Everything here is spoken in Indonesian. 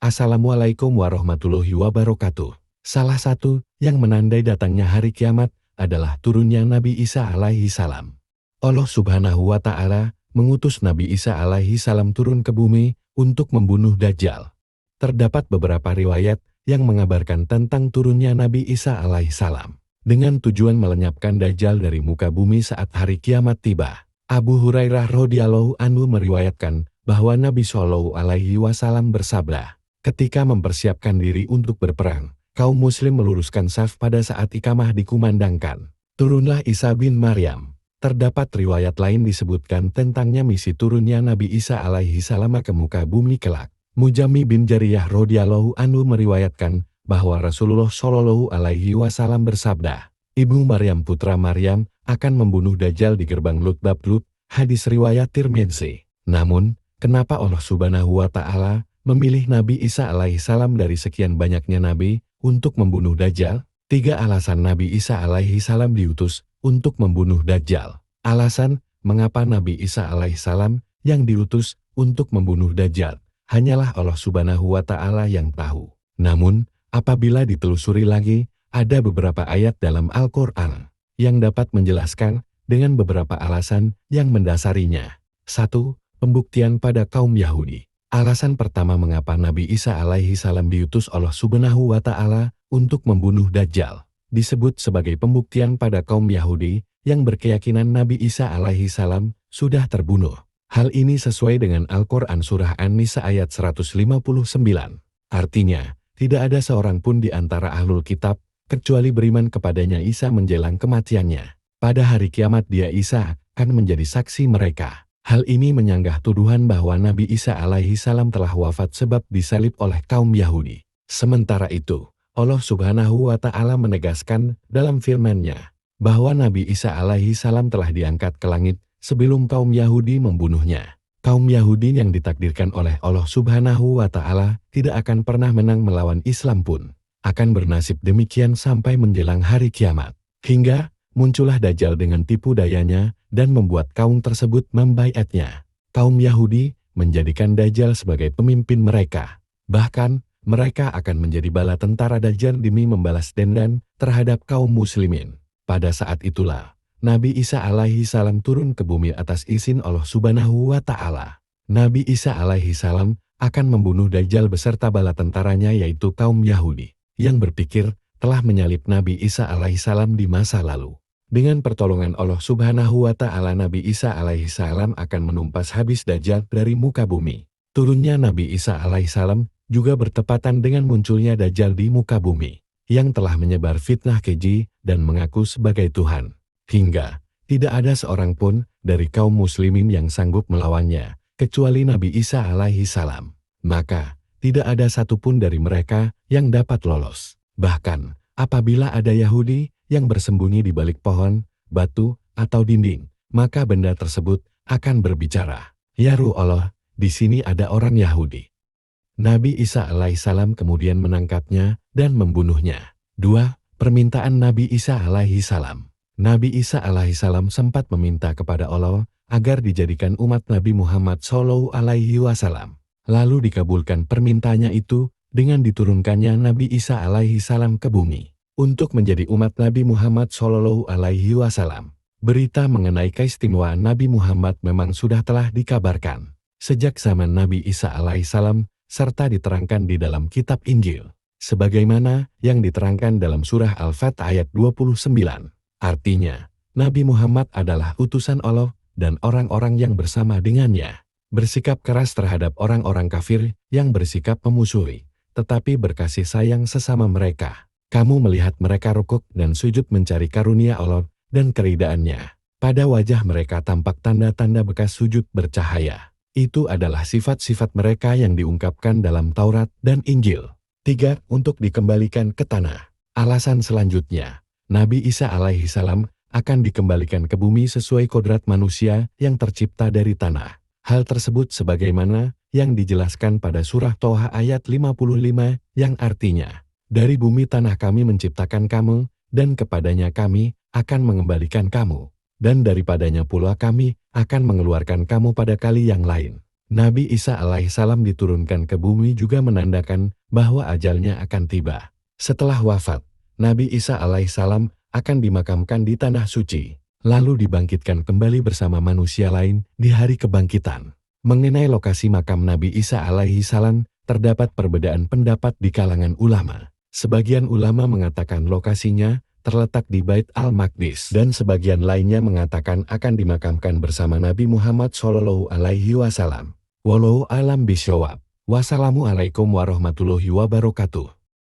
Assalamualaikum warahmatullahi wabarakatuh. Salah satu yang menandai datangnya hari kiamat adalah turunnya Nabi Isa alaihi salam. Allah Subhanahu wa Ta'ala mengutus Nabi Isa alaihi salam turun ke bumi untuk membunuh Dajjal. Terdapat beberapa riwayat yang mengabarkan tentang turunnya Nabi Isa alaihi salam dengan tujuan melenyapkan Dajjal dari muka bumi saat hari kiamat tiba. Abu Hurairah radhiyallahu anhu meriwayatkan bahwa Nabi Shallallahu alaihi wasallam bersabda, ketika mempersiapkan diri untuk berperang, kaum muslim meluruskan saf pada saat iqamah dikumandangkan. Turunlah Isa bin Maryam. Terdapat riwayat lain disebutkan tentangnya misi turunnya Nabi Isa alaihi salam ke muka bumi kelak. Mujami bin Jariyah radhiyallahu anhu meriwayatkan bahwa Rasulullah Shallallahu alaihi wasallam bersabda, Ibu Maryam putra Maryam akan membunuh Dajjal di gerbang Lut. Hadis riwayat Tirmidzi. Namun, kenapa Allah Subhanahu wa Ta'ala memilih Nabi Isa alaihi salam dari sekian banyaknya nabi untuk membunuh Dajjal? 3 alasan Nabi Isa alaihi salam diutus untuk membunuh Dajjal. Alasan mengapa Nabi Isa alaihi salam yang diutus untuk membunuh Dajjal hanyalah Allah Subhanahu wa Ta'ala yang tahu. Namun, apabila ditelusuri lagi, ada beberapa ayat dalam Al-Quran yang dapat menjelaskan dengan beberapa alasan yang mendasarinya. 1. Pembuktian pada kaum Yahudi. Alasan pertama mengapa Nabi Isa alaihi salam diutus Allah Subhanahu wa Ta'ala untuk membunuh Dajjal disebut sebagai pembuktian pada kaum Yahudi yang berkeyakinan Nabi Isa alaihi salam sudah terbunuh. Hal ini sesuai dengan Al-Quran Surah An-Nisa ayat 159. Artinya, tidak ada seorang pun di antara ahlul kitab kecuali beriman kepadanya Isa menjelang kematiannya. Pada hari kiamat dia Isa akan menjadi saksi mereka. Hal ini menyanggah tuduhan bahwa Nabi Isa alaihi salam telah wafat sebab disalib oleh kaum Yahudi. Sementara itu, Allah Subhanahu wa Ta'ala menegaskan dalam firman-Nya bahwa Nabi Isa alaihi salam telah diangkat ke langit sebelum kaum Yahudi membunuhnya. Kaum Yahudi yang ditakdirkan oleh Allah Subhanahu wa Ta'ala tidak akan pernah menang melawan Islam pun akan bernasib demikian sampai menjelang hari kiamat. Hingga muncullah Dajjal dengan tipu dayanya dan membuat kaum tersebut membaiatnya. Kaum Yahudi menjadikan Dajjal sebagai pemimpin mereka. Bahkan, mereka akan menjadi bala tentara Dajjal demi membalas dendam terhadap kaum muslimin. Pada saat itulah, Nabi Isa alaihi salam turun ke bumi atas izin Allah Subhanahu wa Ta'ala. Nabi Isa alaihi salam akan membunuh Dajjal beserta bala tentaranya yaitu kaum Yahudi yang berpikir telah menyalib Nabi Isa alaihi salam di masa lalu. Dengan pertolongan Allah Subhanahu wa Ta'ala, Nabi Isa alaihi salam akan menumpas habis Dajjal dari muka bumi. Turunnya Nabi Isa alaihi salam juga bertepatan dengan munculnya Dajjal di muka bumi yang telah menyebar fitnah keji dan mengaku sebagai Tuhan. Hingga tidak ada seorang pun dari kaum muslimin yang sanggup melawannya kecuali Nabi Isa alaihi salam. Maka tidak ada satupun dari mereka yang dapat lolos. Bahkan apabila ada Yahudi yang bersembunyi di balik pohon, batu, atau dinding, maka benda tersebut akan berbicara. Ya Allah, di sini ada orang Yahudi. Nabi Isa alaihissalam kemudian menangkapnya dan membunuhnya. 2. Permintaan Nabi Isa alaihissalam. Nabi Isa alaihissalam sempat meminta kepada Allah agar dijadikan umat Nabi Muhammad Shallallahu alaihi wasallam. Lalu dikabulkan permintaannya itu dengan diturunkannya Nabi Isa alaihissalam ke bumi untuk menjadi umat Nabi Muhammad Shallallahu alaihi wasallam. Berita mengenai keistimewaan Nabi Muhammad memang sudah telah dikabarkan sejak zaman Nabi Isa alaihissalam serta diterangkan di dalam kitab Injil sebagaimana yang diterangkan dalam surah Al-Fat ayat 29. Artinya, Nabi Muhammad adalah utusan Allah dan orang-orang yang bersama dengannya bersikap keras terhadap orang-orang kafir yang bersikap memusuhi, tetapi berkasih sayang sesama mereka. Kamu melihat mereka rukuk dan sujud mencari karunia Allah dan keridaannya. Pada wajah mereka tampak tanda-tanda bekas sujud bercahaya. Itu adalah sifat-sifat mereka yang diungkapkan dalam Taurat dan Injil. 3. Untuk dikembalikan ke tanah. Alasan selanjutnya, Nabi Isa alaihissalam akan dikembalikan ke bumi sesuai kodrat manusia yang tercipta dari tanah. Hal tersebut sebagaimana yang dijelaskan pada surah Toha ayat 55 yang artinya, dari bumi tanah kami menciptakan kamu, dan kepadanya kami akan mengembalikan kamu, dan daripadanya pula kami akan mengeluarkan kamu pada kali yang lain. Nabi Isa alaihissalam diturunkan ke bumi juga menandakan bahwa ajalnya akan tiba. Setelah wafat, Nabi Isa alaihissalam akan dimakamkan di tanah suci, lalu dibangkitkan kembali bersama manusia lain di hari kebangkitan. Mengenai lokasi makam Nabi Isa alaihissalam, terdapat perbedaan pendapat di kalangan ulama. Sebagian ulama mengatakan lokasinya terletak di Bait al-Maqdis dan sebagian lainnya mengatakan akan dimakamkan bersama Nabi Muhammad SAW. Wallahu a'lam bishawab. Wassalamualaikum warahmatullahi wabarakatuh.